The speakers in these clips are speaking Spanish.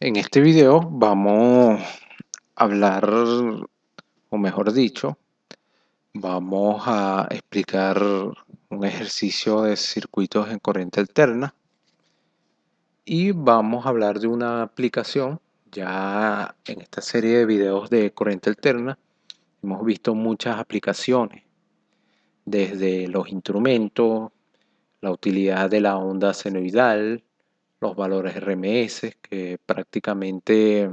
En este video vamos a hablar, o mejor dicho, vamos a explicar un ejercicio de circuitos en corriente alterna y vamos a hablar de una aplicación. Ya en esta serie de videos de corriente alterna hemos visto muchas aplicaciones, desde los instrumentos, la utilidad de la onda senoidal, los valores RMS, que prácticamente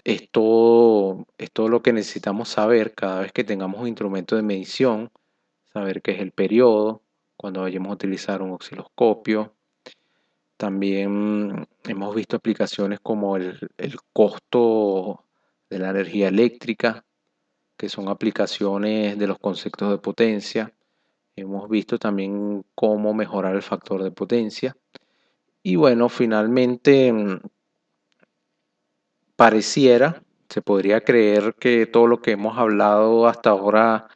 es todo lo que necesitamos saber cada vez que tengamos un instrumento de medición, saber qué es el periodo, cuando vayamos a utilizar un osciloscopio. También hemos visto aplicaciones como el costo de la energía eléctrica, que son aplicaciones de los conceptos de potencia. Hemos visto también cómo mejorar el factor de potencia. Y bueno, finalmente se podría creer que todo lo que hemos hablado hasta ahora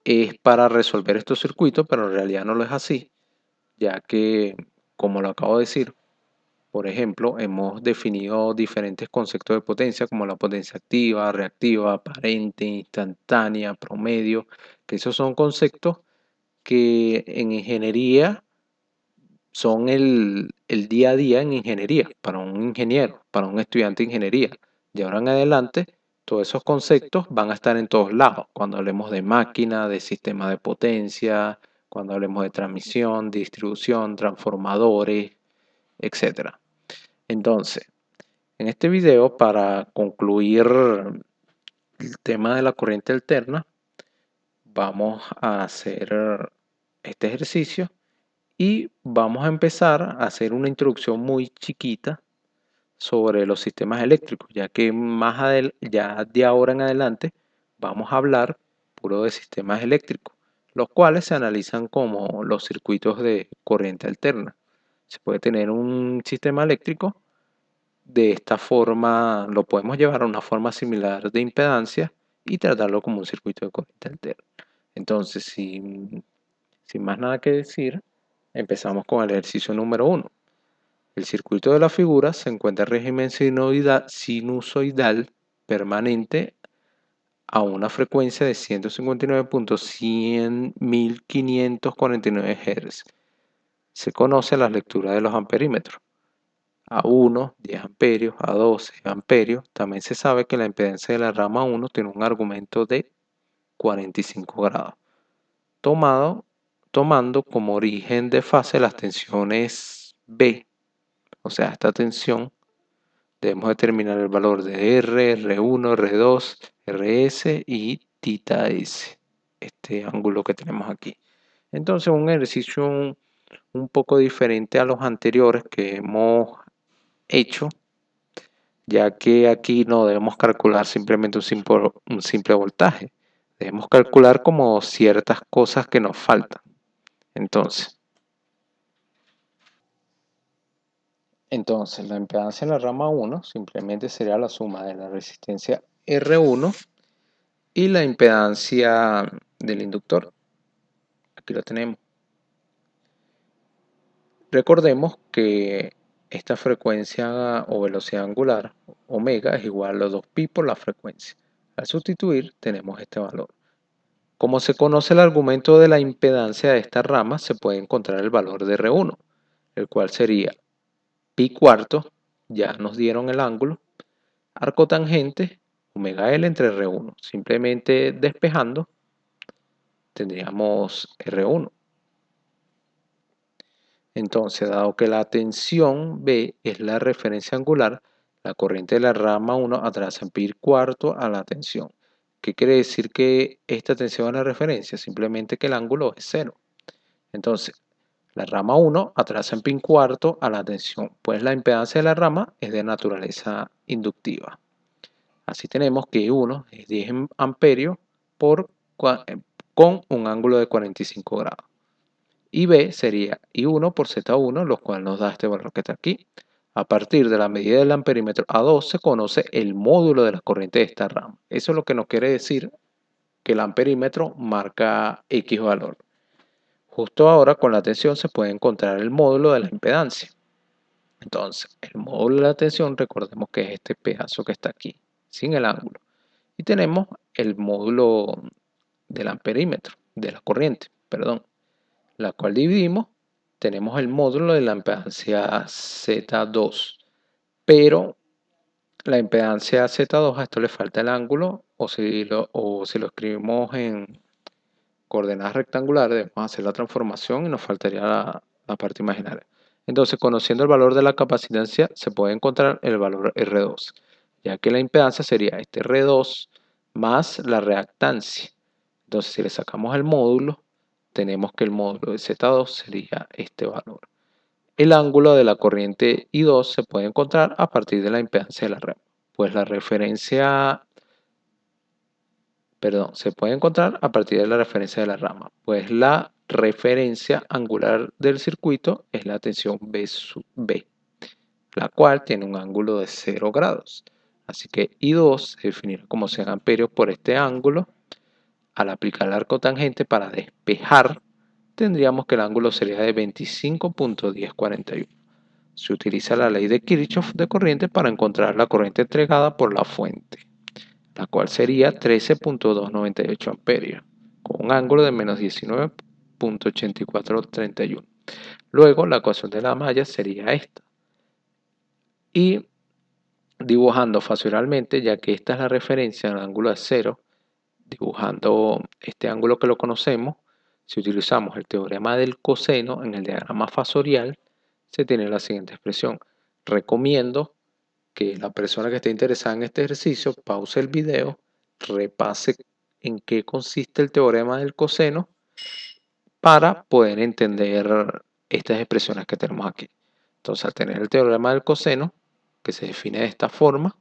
es para resolver estos circuitos, pero en realidad no lo es así, ya que, como lo acabo de decir, por ejemplo, hemos definido diferentes conceptos de potencia como la potencia activa, reactiva, aparente, instantánea, promedio, que esos son conceptos que en ingeniería son el día a día en ingeniería, para un ingeniero, para un estudiante de ingeniería. De ahora en adelante, todos esos conceptos van a estar en todos lados. Cuando hablemos de máquina, de sistema de potencia, cuando hablemos de transmisión, distribución, transformadores, etcétera. Entonces, en este video, para concluir el tema de la corriente alterna, vamos a hacer este ejercicio y vamos a empezar a hacer una introducción muy chiquita sobre los sistemas eléctricos, ya que ya de ahora en adelante vamos a hablar puro de sistemas eléctricos, los cuales se analizan como los circuitos de corriente alterna. Se puede tener un sistema eléctrico de esta forma, lo podemos llevar a una forma similar de impedancia y tratarlo como un circuito de corriente alterna. Entonces, sin más nada que decir, empezamos con el ejercicio número 1. El circuito de la figura se encuentra en régimen sinusoidal permanente a una frecuencia de 159.100.549 Hz. Se conoce la lectura de los amperímetros. A1, 10 amperios, A2, 6 amperios. También se sabe que la impedancia de la rama 1 tiene un argumento de 45 grados. Tomando como origen de fase las tensiones B, o sea, esta tensión, debemos determinar el valor de R, R1, R2, RS y tita S, este ángulo que tenemos aquí. Entonces, un ejercicio un poco diferente a los anteriores que hemos hecho, ya que aquí no debemos calcular simplemente un simple voltaje, debemos calcular como ciertas cosas que nos faltan. Entonces, la impedancia en la rama 1 simplemente sería la suma de la resistencia R1 y la impedancia del inductor. Aquí lo tenemos. Recordemos que esta frecuencia o velocidad angular, omega, es igual a 2pi por la frecuencia. Al sustituir, tenemos este valor. Como se conoce el argumento de la impedancia de esta rama, se puede encontrar el valor de R1, el cual sería pi cuarto, ya nos dieron el ángulo, arco tangente, omega L entre R1. Simplemente despejando, tendríamos R1. Entonces, dado que la tensión B es la referencia angular, la corriente de la rama 1 atraviesa en pi cuarto a la tensión. ¿Qué quiere decir que esta tensión es la referencia? Simplemente que el ángulo es 0. Entonces, la rama 1 atraviesa en pi cuarto a la tensión, pues la impedancia de la rama es de naturaleza inductiva. Así tenemos que I1 es 10 amperios con un ángulo de 45 grados. Y B sería I1 por Z1, lo cual nos da este valor que está aquí. A partir de la medida del amperímetro A2 se conoce el módulo de la corriente de esta rama. Eso es lo que nos quiere decir que el amperímetro marca X valor. Justo ahora con la tensión se puede encontrar el módulo de la impedancia. Entonces, el módulo de la tensión, recordemos que es este pedazo que está aquí, sin el ángulo. Y tenemos el módulo del amperímetro, de la corriente, perdón, la cual dividimos. Tenemos el módulo de la impedancia Z2, pero la impedancia Z2 a esto le falta el ángulo, o si lo escribimos en coordenadas rectangulares, debemos hacer la transformación y nos faltaría la parte imaginaria. Entonces, conociendo el valor de la capacidad, se puede encontrar el valor R2, ya que la impedancia sería este R2 más la reactancia. Entonces, si le sacamos el módulo, tenemos que el módulo de Z2 sería este valor. El ángulo de la corriente I2 se puede encontrar a partir de la impedancia de la red, pues la referencia, perdón, se puede encontrar a partir de la referencia de la rama, pues la referencia angular del circuito es la tensión B sub B, la cual tiene un ángulo de 0 grados. Así que I2 se definirá como 100 amperios por este ángulo. Al aplicar el arco tangente para despejar, tendríamos que el ángulo sería de 25.1041. Se utiliza la ley de Kirchhoff de corriente para encontrar la corriente entregada por la fuente, la cual sería 13.298 amperios, con un ángulo de menos 19.8431. Luego, la ecuación de la malla sería esta. Y dibujando facilmente, ya que esta es la referencia al ángulo de cero, dibujando este ángulo que lo conocemos, si utilizamos el teorema del coseno en el diagrama fasorial, se tiene la siguiente expresión. Recomiendo que la persona que esté interesada en este ejercicio pause el video, repase en qué consiste el teorema del coseno para poder entender estas expresiones que tenemos aquí. Entonces, al tener el teorema del coseno, que se define de esta forma,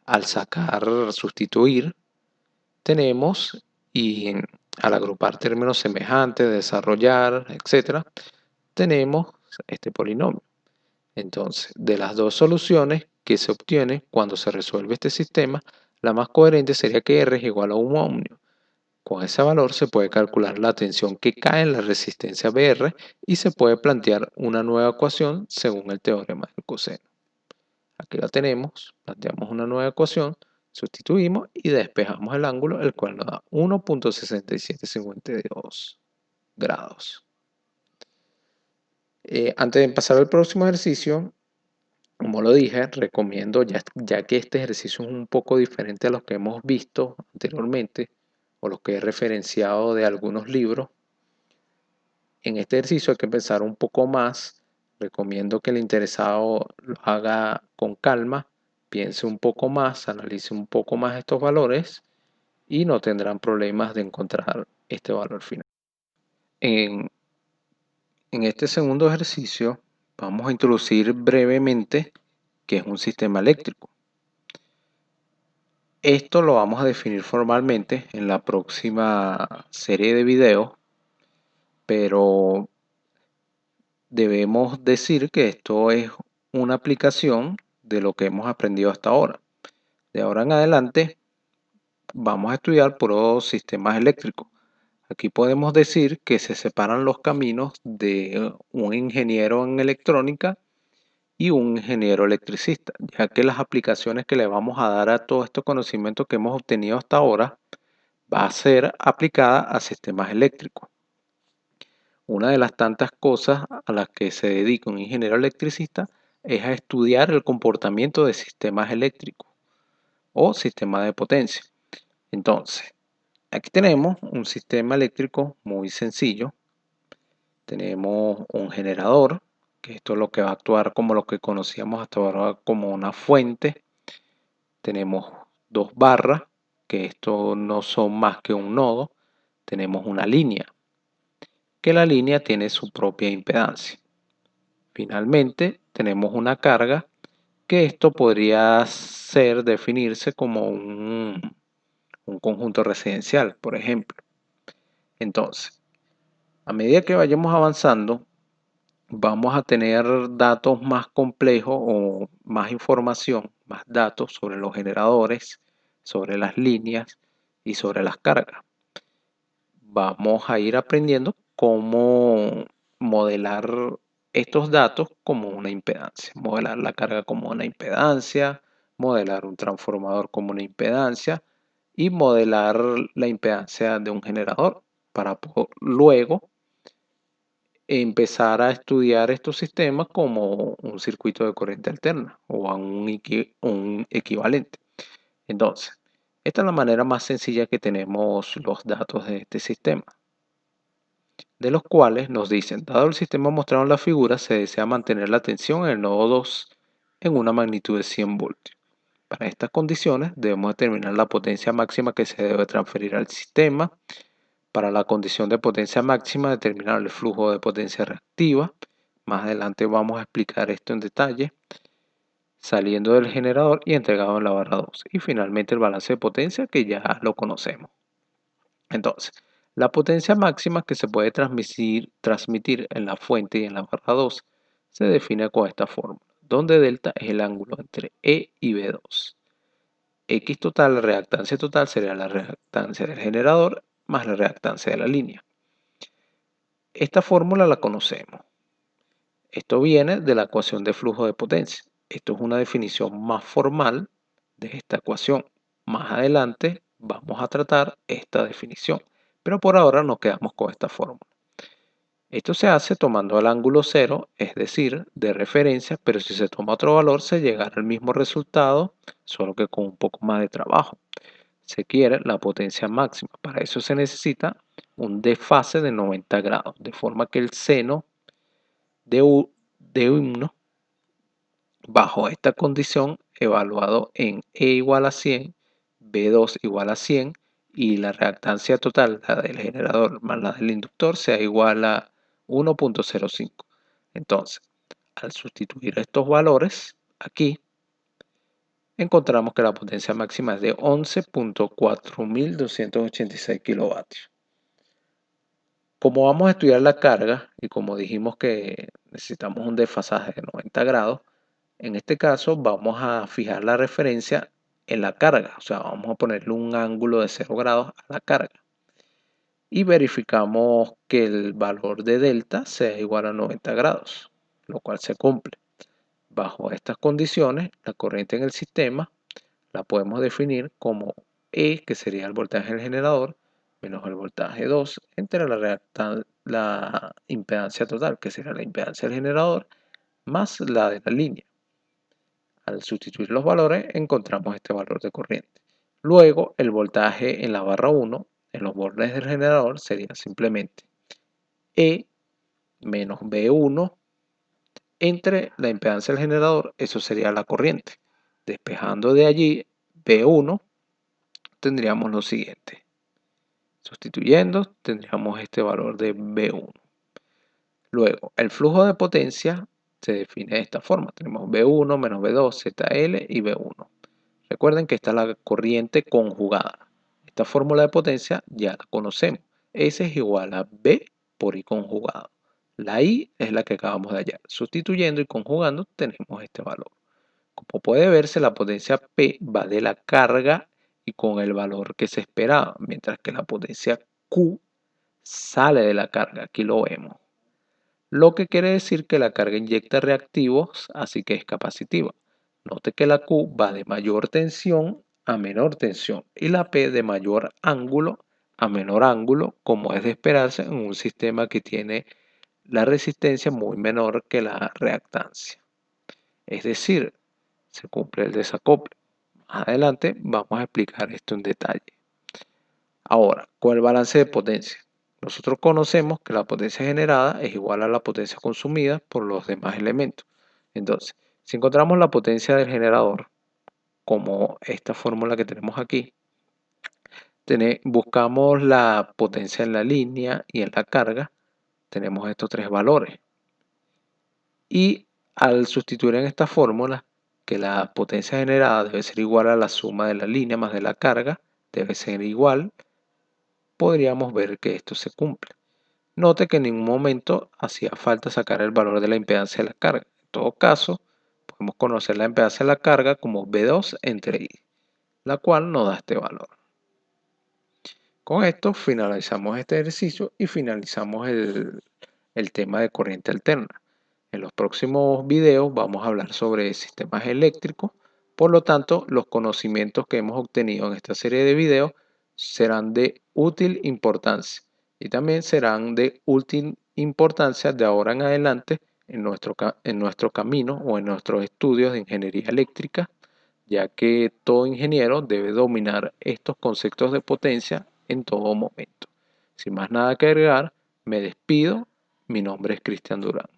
al sustituir, tenemos, y al agrupar términos semejantes, desarrollar, etc., tenemos este polinomio. Entonces, de las dos soluciones que se obtienen cuando se resuelve este sistema, la más coherente sería que R es igual a un ohmio. Con ese valor se puede calcular la tensión que cae en la resistencia BR y se puede plantear una nueva ecuación según el teorema del coseno. Aquí la tenemos, planteamos una nueva ecuación, sustituimos y despejamos el ángulo, el cual nos da 1.6752 grados. Antes de pasar al próximo ejercicio, como lo dije, recomiendo, ya que este ejercicio es un poco diferente a los que hemos visto anteriormente o los que he referenciado de algunos libros, en este ejercicio hay que pensar un poco más. Recomiendo que el interesado lo haga con calma, piense un poco más, analice un poco más estos valores y no tendrán problemas de encontrar este valor final. En este segundo ejercicio vamos a introducir brevemente qué es un sistema eléctrico. Esto lo vamos a definir formalmente en la próxima serie de videos, pero debemos decir que esto es una aplicación de lo que hemos aprendido hasta ahora. De ahora en adelante vamos a estudiar puros sistemas eléctricos. Aquí podemos decir que se separan los caminos de un ingeniero en electrónica y un ingeniero electricista, ya que las aplicaciones que le vamos a dar a todos estos conocimientos que hemos obtenido hasta ahora va a ser aplicada a sistemas eléctricos. Una de las tantas cosas a las que se dedica un ingeniero electricista es a estudiar el comportamiento de sistemas eléctricos o sistemas de potencia. Entonces, aquí tenemos un sistema eléctrico muy sencillo. Tenemos un generador, que esto es lo que va a actuar como lo que conocíamos hasta ahora como una fuente. Tenemos dos barras, que esto no son más que un nodo. Tenemos una línea, que la línea tiene su propia impedancia. Finalmente, tenemos una carga, que esto podría definirse como un conjunto residencial, por ejemplo. Entonces, a medida que vayamos avanzando, vamos a tener datos más complejos o más información, más datos sobre los generadores, sobre las líneas y sobre las cargas. Vamos a ir aprendiendo cómo modelar estos datos como una impedancia, modelar la carga como una impedancia, modelar un transformador como una impedancia y modelar la impedancia de un generador para luego empezar a estudiar estos sistemas como un circuito de corriente alterna o a un equivalente. Entonces, esta es la manera más sencilla que tenemos los datos de este sistema, de los cuales nos dicen, dado el sistema mostrado en la figura, se desea mantener la tensión en el nodo 2 en una magnitud de 100 voltios. Para estas condiciones debemos determinar la potencia máxima que se debe transferir al sistema. Para la condición de potencia máxima, determinar el flujo de potencia reactiva. Más adelante vamos a explicar esto en detalle. Saliendo del generador y entregado en la barra 2. Y finalmente el balance de potencia, que ya lo conocemos. Entonces, la potencia máxima que se puede transmitir en la fuente y en la barra 2 se define con esta fórmula, donde delta es el ángulo entre E y B2. X total, la reactancia total, sería la reactancia del generador más la reactancia de la línea. Esta fórmula la conocemos. Esto viene de la ecuación de flujo de potencia. Esto es una definición más formal de esta ecuación. Más adelante vamos a tratar esta definición, pero por ahora nos quedamos con esta fórmula. Esto se hace tomando el ángulo cero, es decir, de referencia, pero si se toma otro valor se llegará al mismo resultado, solo que con un poco más de trabajo. Se quiere la potencia máxima. Para eso se necesita un desfase de 90 grados, de forma que el seno de 1 bajo esta condición evaluado en E igual a 100, B2 igual a 100 y la reactancia total, la del generador más la del inductor, sea igual a 1.05. Entonces, al sustituir estos valores aquí, encontramos que la potencia máxima es de 11.4286 kilovatios. Como vamos a estudiar la carga y como dijimos que necesitamos un desfasaje de 90 grados, en este caso vamos a fijar la referencia en la carga, o sea, vamos a ponerle un ángulo de 0 grados a la carga. Y verificamos que el valor de delta sea igual a 90 grados, lo cual se cumple. Bajo estas condiciones, la corriente en el sistema la podemos definir como E, que sería el voltaje del generador, menos el voltaje 2, entre la impedancia total, que será la impedancia del generador, más la de la línea. Al sustituir los valores, encontramos este valor de corriente. Luego, el voltaje en la barra 1, en los bordes del generador, sería simplemente E menos B1 entre la impedancia del generador, eso sería la corriente. Despejando de allí B1, tendríamos lo siguiente. Sustituyendo, tendríamos este valor de B1. Luego, el flujo de potencia se define de esta forma. Tenemos B1 menos B2, ZL y B1. Recuerden que esta es la corriente conjugada. Esta fórmula de potencia ya la conocemos. S es igual a B por I conjugado. La I es la que acabamos de hallar. Sustituyendo y conjugando tenemos este valor. Como puede verse, la potencia P va de la carga y con el valor que se esperaba, mientras que la potencia Q sale de la carga. Aquí lo vemos. Lo que quiere decir que la carga inyecta reactivos, así que es capacitiva. Note que la Q va de mayor tensión a menor tensión y la P de mayor ángulo a menor ángulo, como es de esperarse en un sistema que tiene la resistencia muy menor que la reactancia. Es decir, se cumple el desacople. Más adelante vamos a explicar esto en detalle. Ahora, con el balance de potencia. Nosotros conocemos que la potencia generada es igual a la potencia consumida por los demás elementos. Entonces, si encontramos la potencia del generador, como esta fórmula que tenemos aquí, buscamos la potencia en la línea y en la carga, tenemos estos tres valores. Y al sustituir en esta fórmula que la potencia generada debe ser igual a la suma de la línea más de la carga, debe ser igual, podríamos ver que esto se cumple. Note que en ningún momento hacía falta sacar el valor de la impedancia de la carga. En todo caso, podemos conocer la impedancia de la carga como B2 entre I, la cual nos da este valor. Con esto finalizamos este ejercicio y finalizamos el tema de corriente alterna. En los próximos videos vamos a hablar sobre sistemas eléctricos. Por lo tanto, los conocimientos que hemos obtenido en esta serie de videos serán de útil importancia y también serán de útil importancia de ahora en adelante en nuestro camino o en nuestros estudios de ingeniería eléctrica, ya que todo ingeniero debe dominar estos conceptos de potencia en todo momento. Sin más nada que agregar, me despido. Mi nombre es Cristian Durán.